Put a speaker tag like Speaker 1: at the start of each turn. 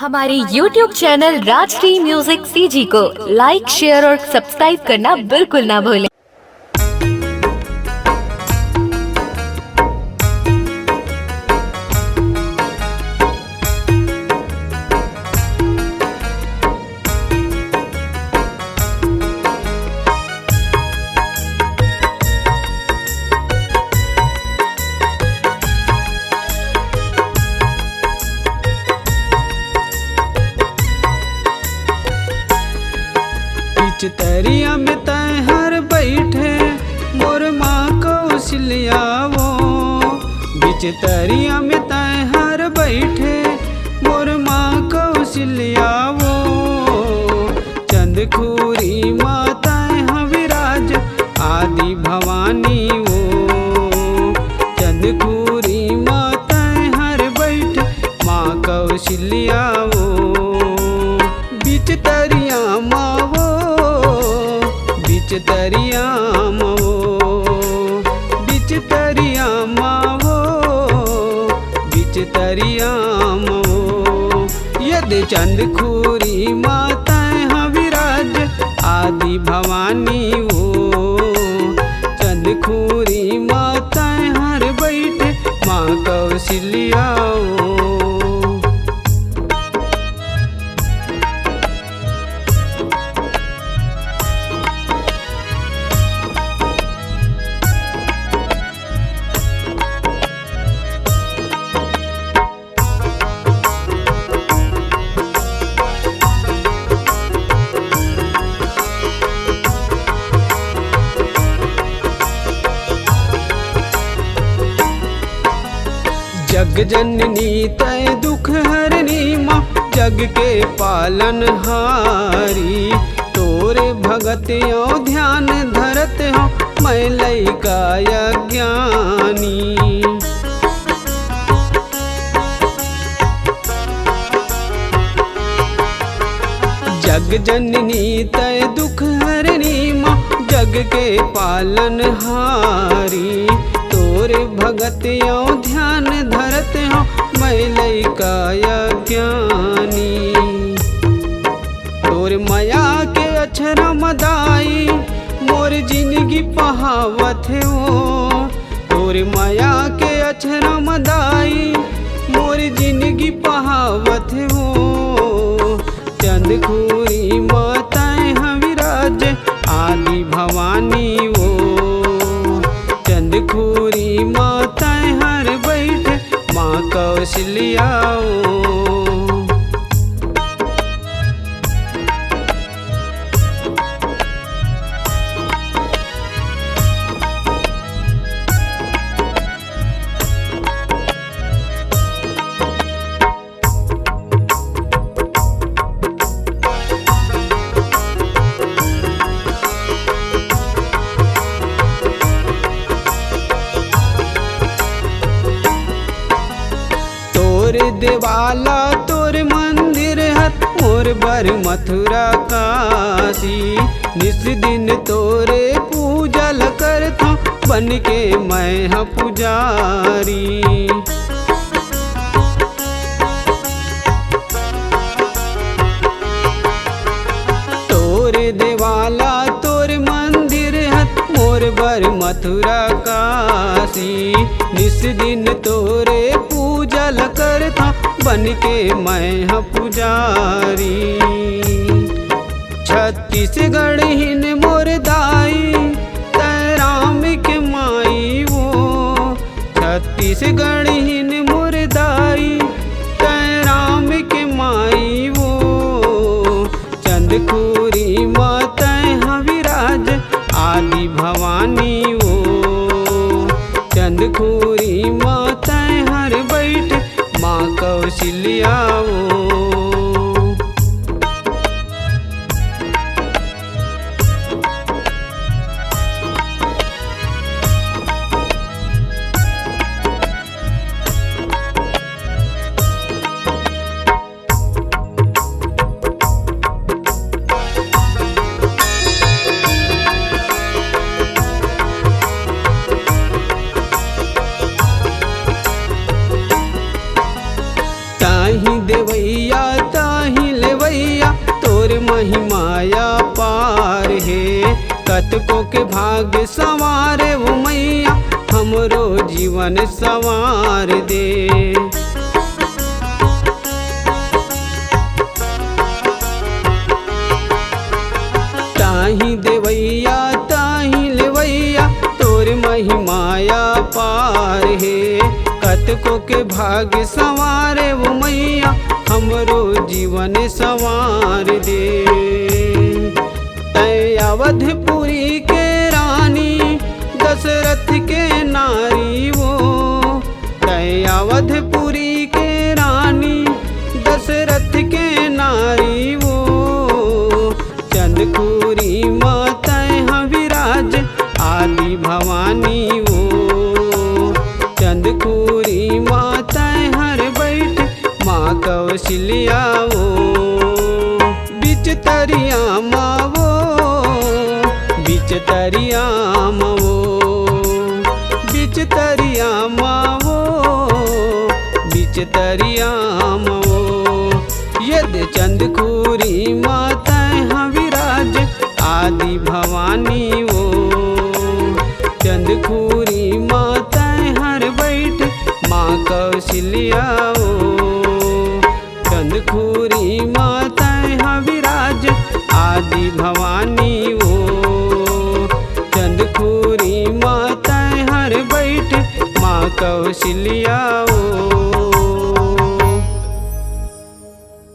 Speaker 1: हमारे YouTube channel Rajshri music CG को like, share और सब्सक्राइब करना बिल्कुल ना भूलें।
Speaker 2: चितरिया में तय हर बैठे मोर माँ कौशल्या वो, बिचतरिया में तय हर बैठे मोर माँ कौशल्या वो। चंदखूरी माता विराज आदि भवानी वो, चंदखूरी माता हर बैठे माँ कौशल्या वो। बिचतरिया माँ वो, बिचतरिया वो, बिचतरिया वो, बिचतरिया वो। यदि चंदखूरी माता विराज आदि भवानी वो, चंदखूरी माता हर बैठे माँ कौशल्या वो। जग जननी तय दुख हरनी माँ, जग के पालन हारी। तोरे भगत यो ध्यान धरत हो मैं लैका अज्ञानी। जग जननी तय दुख हरनी माँ, जग के पालन हारी। तोरे भगत यो ध्यान धरत हो मैं लैका अज्ञानी। तोर माया के अक्षरा मदाई मोर जिंदगी पहावत हो। तोर माया के अक्षरा मदाई मोर जिंदगी पहावत हो। चंदखूरी माता विराज आदि भवानी वो, चंदखूरी माता हर बैठे माँ कौशल्या वो। तोर देवाला तोर मंदिर है मोर बर मथुरा काशी। निस दिन तोरे पूजल करता बन के मैं हाँ पुजारी। तोरे देवाला तोर मंदिर है मोर बर मथुरा काशी। निस दिन तोरे पूजल करता बन के मैं हाँ पुजारी। छत्तीसगढ़ हिन मोर दाई तय राम के माई वो, छत्तीसगढ़ हिन मोर दाई तय राम के माई वो। चंदखूरी माता विराज आदि भवानी वो, चंदखूरी माता हर बैठे माँ कौशल्या वो। ताही देवैया कतको के भाग्य संवारे वो मैया हमरो जीवन संवार दे। ताही देवैया ताही लेवैया तोर महिमाया पार है। कतको के भाग्य संवारे वो मैया हमरो जीवन संवार दे। तै अवधपुरी के रानी दशरथ के नारी वो, तै अवधपुरी के रानी दशरथ के नारी वो। चंदखुरी माता यहाँ विराज आदि भवानी वो। चंदखुरी माता हर बैठ माँ कौशल्या वो। बिच तरिया माँ वो, बिच तरिया माँ वो, बिच तरिया माँ वो, बिच तरिया माँ वो। यदि चंदखुरी माता यहाँ विराज आदि भवानी वो। चंदखुरी माता हर बैठ माँ कौशल्या वो। चंदखुरी माता यहाँ विराज आदि भवानी वो। चंदखुरी माता हर बैठ माँ कौशल्या वो।